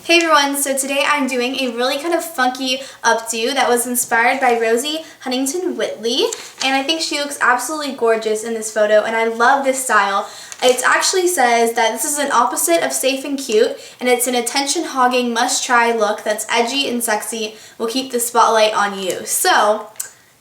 Hey everyone, so today I'm doing a really kind of funky updo that was inspired by Rosie Huntington Whiteley, and I think she looks absolutely gorgeous in this photo, and I love this style. It actually says that this is an opposite of safe and cute, and it's an attention-hogging must-try look that's edgy and sexy, will keep the spotlight on you. So,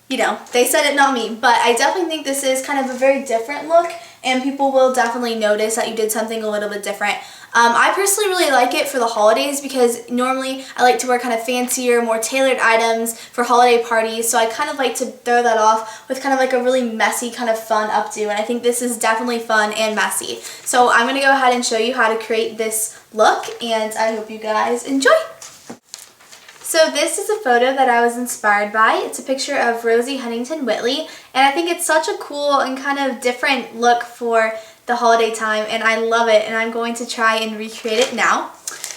you know, they said it, not me, but I definitely think this is kind of a very different look, and people will definitely notice that you did something a little bit different. I personally really like it for the holidays because normally I like to wear kind of fancier, more tailored items for holiday parties, so I kind of like to throw that off with kind of like a really messy kind of fun updo, and I think this is definitely fun and messy. So I'm going to go ahead and show you how to create this look, and I hope you guys enjoy. So this is a photo that I was inspired by. It's a picture of Rosie Huntington Whiteley, and I think it's such a cool and kind of different look for the holiday time, and I love it, and I'm going to try and recreate it now.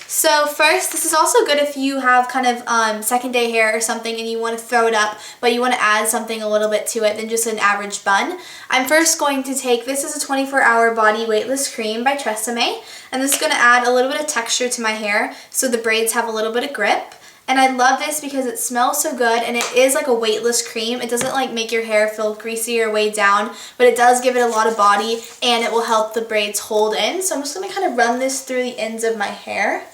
So first, this is also good if you have kind of second day hair or something and you want to throw it up, but you want to add something a little bit to it than just an average bun. I'm first going to take, this is a 24-hour body weightless cream by Tresemme, and this is going to add a little bit of texture to my hair so the braids have a little bit of grip. And I love this because it smells so good, and it is like a weightless cream. It doesn't like make your hair feel greasy or weighed down, but it does give it a lot of body, and it will help the braids hold in. So I'm just going to kind of run this through the ends of my hair.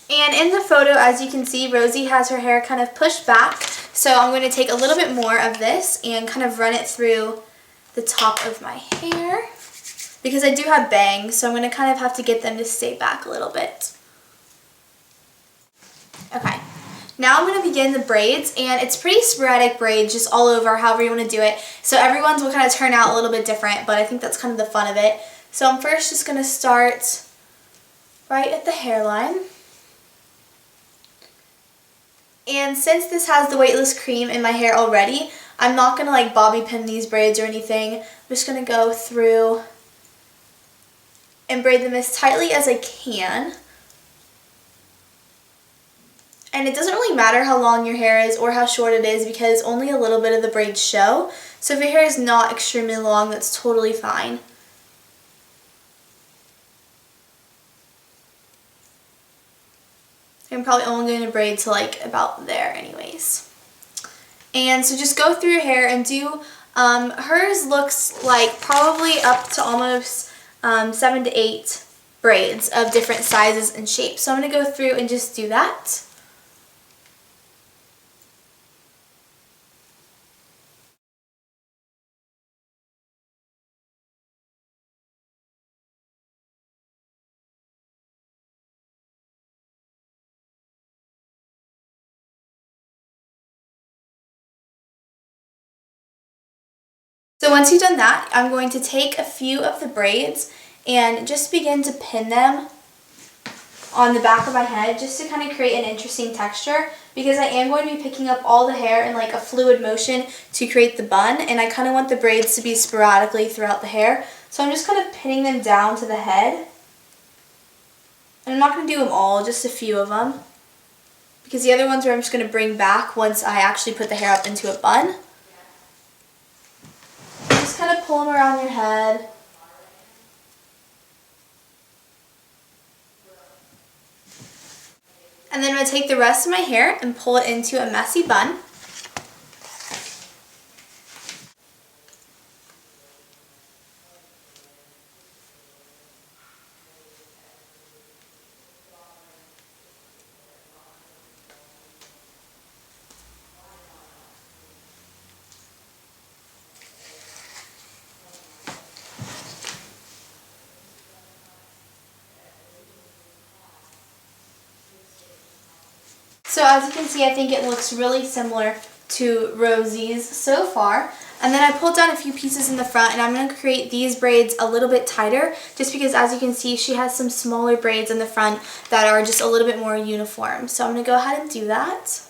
And in the photo, as you can see, Rosie has her hair kind of pushed back. So I'm going to take a little bit more of this and kind of run it through the top of my hair, because I do have bangs, so I'm going to kind of have to get them to stay back a little bit. Okay, now I'm going to begin the braids, and it's pretty sporadic braids, just all over, however you want to do it. So everyone's will kind of turn out a little bit different, but I think that's kind of the fun of it. So I'm first just going to start right at the hairline. And since this has the weightless cream in my hair already, I'm not going to like bobby pin these braids or anything. I'm just going to go through and braid them as tightly as I can. And it doesn't really matter how long your hair is or how short it is, because only a little bit of the braids show. So if your hair is not extremely long, that's totally fine. I'm probably only going to braid to like about there anyways. And so just go through your hair and do, hers looks like probably up to almost 7 to 8 braids of different sizes and shapes. So I'm going to go through and just do that. So once you've done that, I'm going to take a few of the braids and just begin to pin them on the back of my head, just to kind of create an interesting texture, because I am going to be picking up all the hair in like a fluid motion to create the bun, and I kind of want the braids to be sporadically throughout the hair. So I'm just kind of pinning them down to the head. And I'm not going to do them all, just a few of them, because the other ones are I'm just going to bring back once I actually put the hair up into a bun. Just kind of pull them around your head. And then I'm going to take the rest of my hair and pull it into a messy bun. So as you can see, I think it looks really similar to Rosie's so far. And then I pulled down a few pieces in the front, and I'm going to create these braids a little bit tighter, just because as you can see, she has some smaller braids in the front that are just a little bit more uniform. So I'm going to go ahead and do that.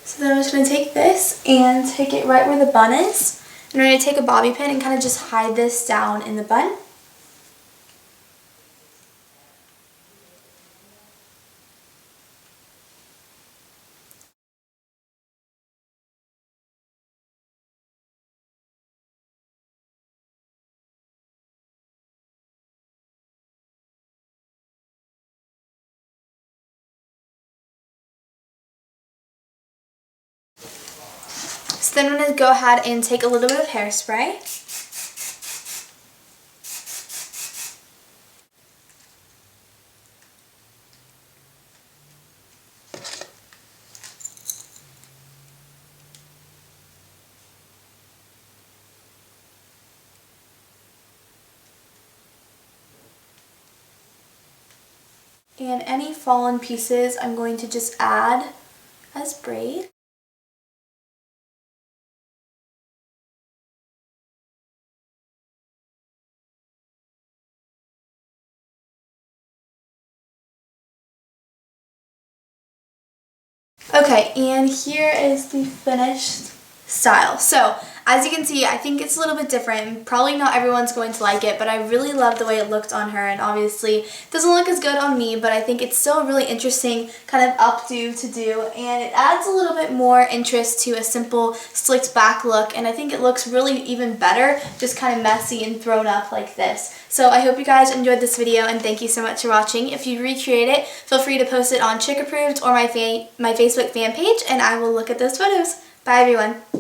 So then I'm just going to take this and take it right where the bun is, And we're going to take a bobby pin and kind of just hide this down in the bun. So then I'm going to go ahead and take a little bit of hairspray. And any fallen pieces I'm going to just add as braid. Okay, and here is the finished style. So, as you can see, I think it's a little bit different. Probably not everyone's going to like it, but I really love the way it looked on her, and obviously it doesn't look as good on me, but I think it's still a really interesting kind of updo to do, and it adds a little bit more interest to a simple slicked back look, and I think it looks really even better, just kind of messy and thrown up like this. So I hope you guys enjoyed this video, and thank you so much for watching. If you recreate it, feel free to post it on Chick Approved or my Facebook fan page, and I will look at those photos. Bye everyone.